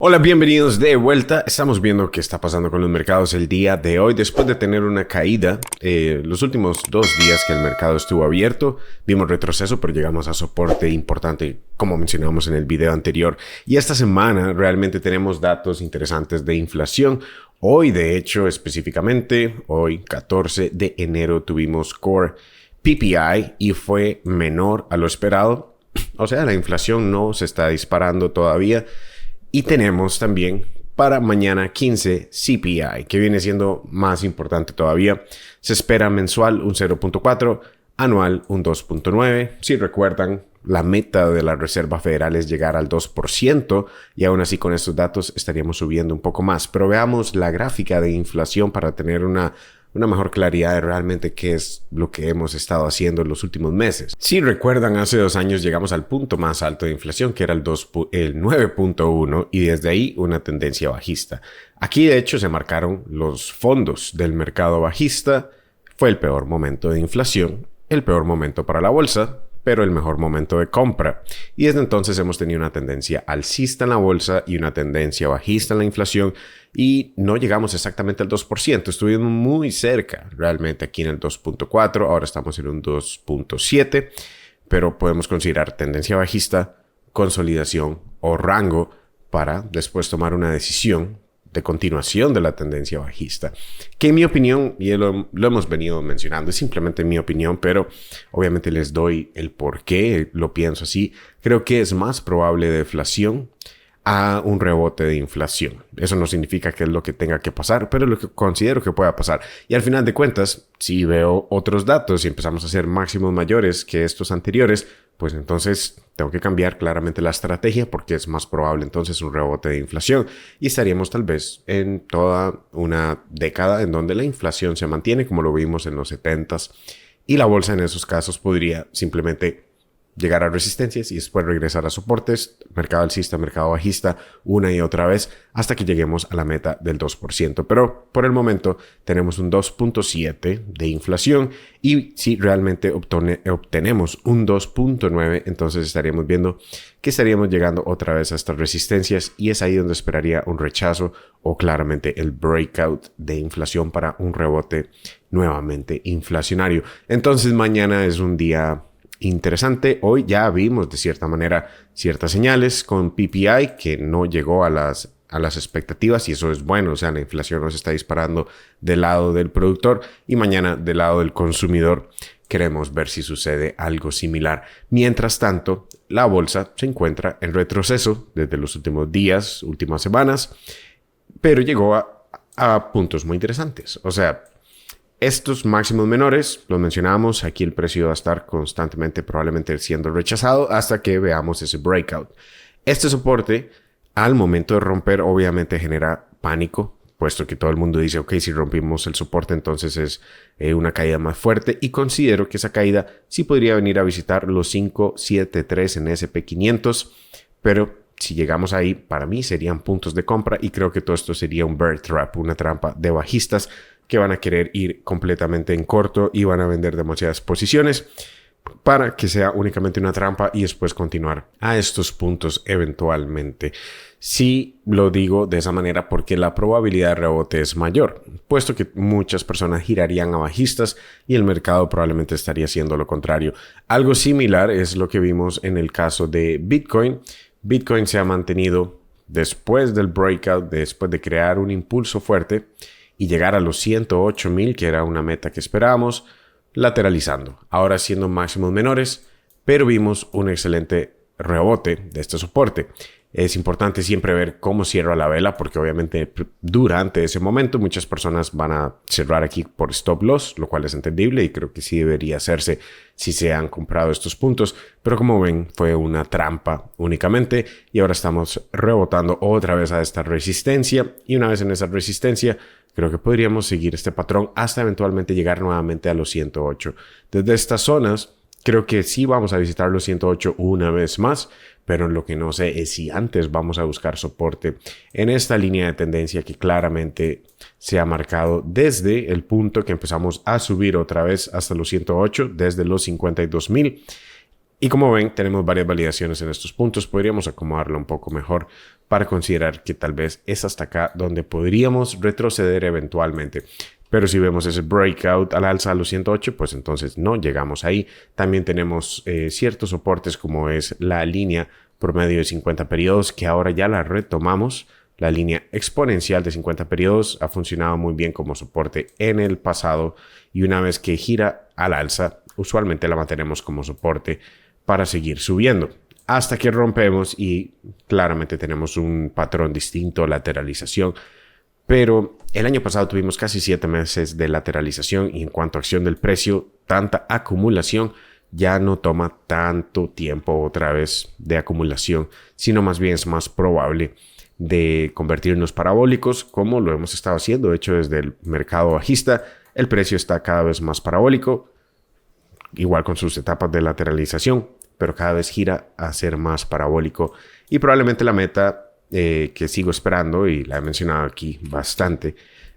Hola, bienvenidos de vuelta. Estamos viendo qué está pasando con los mercados el día de hoy. Después de tener una caída, los últimos 2 días que el mercado estuvo abierto, vimos retroceso, pero llegamos a soporte importante, como mencionamos en el video anterior. Y esta semana realmente tenemos datos interesantes de inflación. Hoy, de hecho, específicamente, hoy 14 de enero tuvimos Core PPI y fue menor a lo esperado. O sea, la inflación no se está disparando todavía. Y tenemos también para mañana 15 CPI, que viene siendo más importante todavía. Se espera mensual un 0.4, anual un 2.9. Si recuerdan, la meta de la Reserva Federal es llegar al 2% y aún así con estos datos estaríamos subiendo un poco más. Pero veamos la gráfica de inflación para tener una mejor claridad de realmente qué es lo que hemos estado haciendo en los últimos meses. Si recuerdan, hace 2 años llegamos al punto más alto de inflación, que era el 9.1, y desde ahí una tendencia bajista. Aquí, de hecho, se marcaron los fondos del mercado bajista. Fue el peor momento de inflación, el peor momento para la bolsa, pero el mejor momento de compra. Y desde entonces hemos tenido una tendencia alcista en la bolsa y una tendencia bajista en la inflación, y no llegamos exactamente al 2%. Estuvimos muy cerca, realmente aquí en el 2.4, ahora estamos en un 2.7, pero podemos considerar tendencia bajista, consolidación o rango para después tomar una decisión de continuación de la tendencia bajista, que en mi opinión, y lo hemos venido mencionando, es simplemente mi opinión, pero obviamente les doy el por qué lo pienso así. Creo que es más probable deflación a un rebote de inflación. Eso no significa que es lo que tenga que pasar, pero es lo que considero que pueda pasar. Y al final de cuentas, si veo otros datos y empezamos a hacer máximos mayores que estos anteriores, pues entonces tengo que cambiar claramente la estrategia, porque es más probable entonces un rebote de inflación. Y estaríamos tal vez en toda una década en donde la inflación se mantiene como lo vimos en los 70s, y la bolsa en esos casos podría simplemente llegar a resistencias y después regresar a soportes, mercado alcista, mercado bajista, una y otra vez hasta que lleguemos a la meta del 2%. Pero por el momento tenemos un 2.7 de inflación, y si realmente obtenemos un 2.9, entonces estaríamos viendo que estaríamos llegando otra vez a estas resistencias, y es ahí donde esperaría un rechazo o claramente el breakout de inflación para un rebote nuevamente inflacionario. Entonces mañana es un día interesante. Hoy ya vimos de cierta manera ciertas señales con PPI que no llegó a las expectativas, y eso es bueno. O sea, la inflación nos está disparando del lado del productor, y mañana del lado del consumidor queremos ver si sucede algo similar. Mientras tanto, la bolsa se encuentra en retroceso desde los últimos días, últimas semanas, pero llegó a puntos muy interesantes. O sea, estos máximos menores, los mencionamos, aquí el precio va a estar constantemente probablemente siendo rechazado hasta que veamos ese breakout. Este soporte, al momento de romper, obviamente genera pánico, puesto que todo el mundo dice, ok, si rompimos el soporte, entonces es una caída más fuerte, y considero que esa caída sí podría venir a visitar los 573 en SP500, pero si llegamos ahí, para mí serían puntos de compra, y creo que todo esto sería un bear trap, una trampa de bajistas que van a querer ir completamente en corto y van a vender demasiadas posiciones para que sea únicamente una trampa y después continuar a estos puntos eventualmente. Sí lo digo de esa manera porque la probabilidad de rebote es mayor, puesto que muchas personas girarían a bajistas y el mercado probablemente estaría haciendo lo contrario. Algo similar es lo que vimos en el caso de Bitcoin. Bitcoin se ha mantenido después del breakout, después de crear un impulso fuerte y llegar a los 108,000, que era una meta que esperábamos, lateralizando, ahora siendo máximos menores, pero vimos un excelente rebote de este soporte. Es importante siempre ver cómo cierra la vela, porque obviamente durante ese momento muchas personas van a cerrar aquí por stop loss, lo cual es entendible y creo que sí debería hacerse si se han comprado estos puntos, pero como ven fue una trampa únicamente, y ahora estamos rebotando otra vez a esta resistencia, y una vez en esa resistencia creo que podríamos seguir este patrón hasta eventualmente llegar nuevamente a los 108. Desde estas zonas creo que sí vamos a visitar los 108 una vez más, pero lo que no sé es si antes vamos a buscar soporte en esta línea de tendencia que claramente se ha marcado desde el punto que empezamos a subir otra vez hasta los 108, desde los 52,000. Y como ven, tenemos varias validaciones en estos puntos. Podríamos acomodarlo un poco mejor para considerar que tal vez es hasta acá donde podríamos retroceder eventualmente. Pero si vemos ese breakout al alza a los 108, pues entonces no llegamos ahí. También tenemos ciertos soportes como es la línea promedio de 50 periodos, que ahora ya la retomamos. La línea exponencial de 50 periodos ha funcionado muy bien como soporte en el pasado y una vez que gira al alza, usualmente la mantenemos como soporte para seguir subiendo hasta que rompemos y claramente tenemos un patrón distinto, lateralización. Pero el año pasado tuvimos casi 7 meses de lateralización y en cuanto a acción del precio, tanta acumulación ya no toma tanto tiempo otra vez de acumulación, sino más bien es más probable de convertirnos parabólicos como lo hemos estado haciendo. De hecho, desde el mercado bajista, el precio está cada vez más parabólico, igual con sus etapas de lateralización, pero cada vez gira a ser más parabólico. Y probablemente la meta que sigo esperando, y la he mencionado aquí bastante,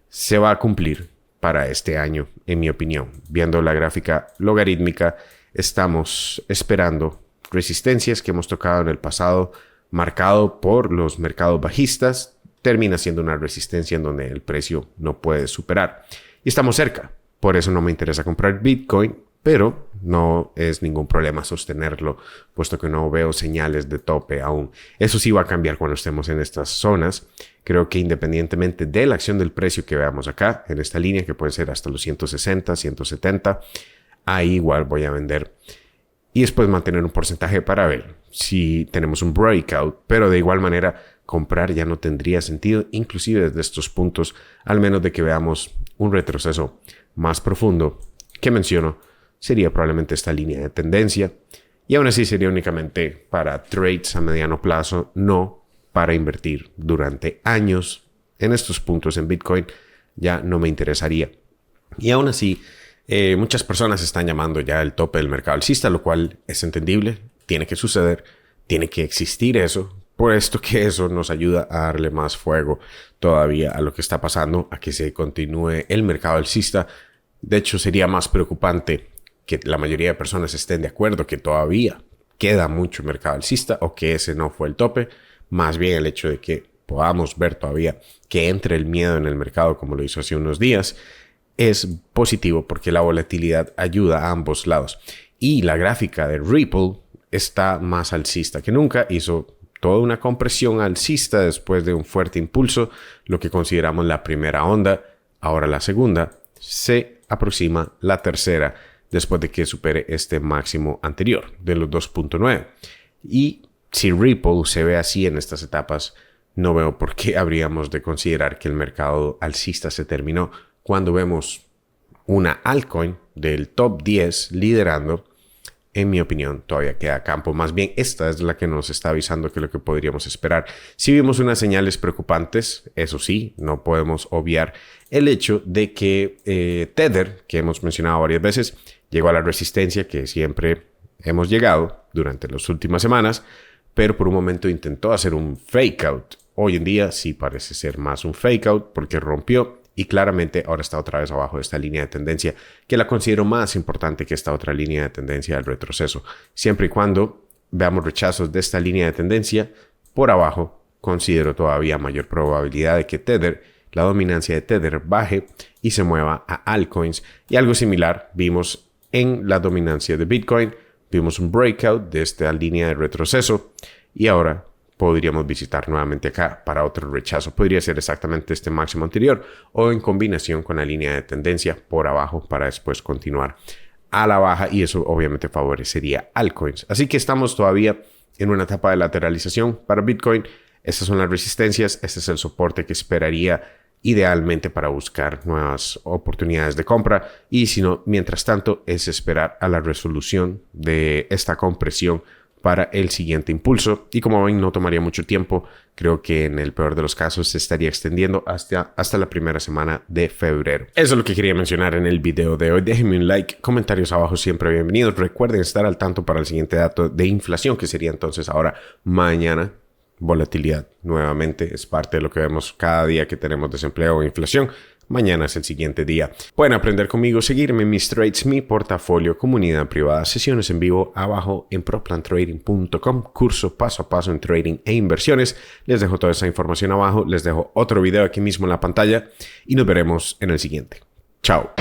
se va a cumplir para este año, en mi opinión. Viendo la gráfica logarítmica, estamos esperando resistencias que hemos tocado en el pasado, marcado por los mercados bajistas, termina siendo una resistencia en donde el precio no puede superar. Y estamos cerca. Por eso no me interesa comprar Bitcoin, pero no es ningún problema sostenerlo, puesto que no veo señales de tope aún. Eso sí va a cambiar cuando estemos en estas zonas. Creo que independientemente de la acción del precio que veamos acá, en esta línea, que puede ser hasta los 160, 170, ahí igual voy a vender. Y después mantener un porcentaje para ver si tenemos un breakout, pero de igual manera comprar ya no tendría sentido, inclusive desde estos puntos, al menos de que veamos un retroceso más profundo que menciono. Sería probablemente esta línea de tendencia y aún así sería únicamente para trades a mediano plazo, no para invertir durante años en estos puntos en Bitcoin. Ya no me interesaría. Y aún así, muchas personas están llamando ya el tope del mercado alcista, lo cual es entendible, tiene que suceder, tiene que existir eso, puesto que eso nos ayuda a darle más fuego todavía a lo que está pasando, a que se continúe el mercado alcista. De hecho, sería más preocupante que la mayoría de personas estén de acuerdo que todavía queda mucho mercado alcista o que ese no fue el tope, más bien el hecho de que podamos ver todavía que entre el miedo en el mercado como lo hizo hace unos días es positivo porque la volatilidad ayuda a ambos lados. Y la gráfica de Ripple está más alcista que nunca, hizo toda una compresión alcista después de un fuerte impulso, lo que consideramos la primera onda, ahora la segunda, se aproxima la tercera, después de que supere este máximo anterior de los 2.9. Y si Ripple se ve así en estas etapas, no veo por qué habríamos de considerar que el mercado alcista se terminó cuando vemos una altcoin del top 10 liderando. En mi opinión, todavía queda campo. Más bien, esta es la que nos está avisando que lo que podríamos esperar. Si vimos unas señales preocupantes, eso sí, no podemos obviar el hecho de que Tether, que hemos mencionado varias veces, llegó a la resistencia que siempre hemos llegado durante las últimas semanas, pero por un momento intentó hacer un fake out. Hoy en día sí parece ser más un fake out porque rompió y claramente ahora está otra vez abajo de esta línea de tendencia, que la considero más importante que esta otra línea de tendencia del retroceso. Siempre y cuando veamos rechazos de esta línea de tendencia por abajo, considero todavía mayor probabilidad de que Tether, la dominancia de Tether, baje y se mueva a altcoins. Y algo similar vimos en la dominancia de Bitcoin. Vimos un breakout de esta línea de retroceso y ahora podríamos visitar nuevamente acá para otro rechazo. Podría ser exactamente este máximo anterior o en combinación con la línea de tendencia por abajo para después continuar a la baja y eso obviamente favorecería altcoins. Así que estamos todavía en una etapa de lateralización para Bitcoin. Estas son las resistencias, este es el soporte que esperaría idealmente para buscar nuevas oportunidades de compra y si no, mientras tanto es esperar a la resolución de esta compresión para el siguiente impulso y como ven no tomaría mucho tiempo, creo que en el peor de los casos se estaría extendiendo hasta la primera semana de febrero. Eso es lo que quería mencionar en el video de hoy. Déjenme un like, comentarios abajo siempre bienvenidos, recuerden estar al tanto para el siguiente dato de inflación que sería entonces ahora mañana. Volatilidad nuevamente es parte de lo que vemos cada día que tenemos desempleo o inflación, mañana es el siguiente día. Pueden aprender conmigo, seguirme en mis trades, mi portafolio, comunidad privada, sesiones en vivo abajo en proplantrading.com, curso paso a paso en trading e inversiones. Les dejo toda esa información abajo, les dejo otro video aquí mismo en la pantalla y nos veremos en el siguiente. Chao.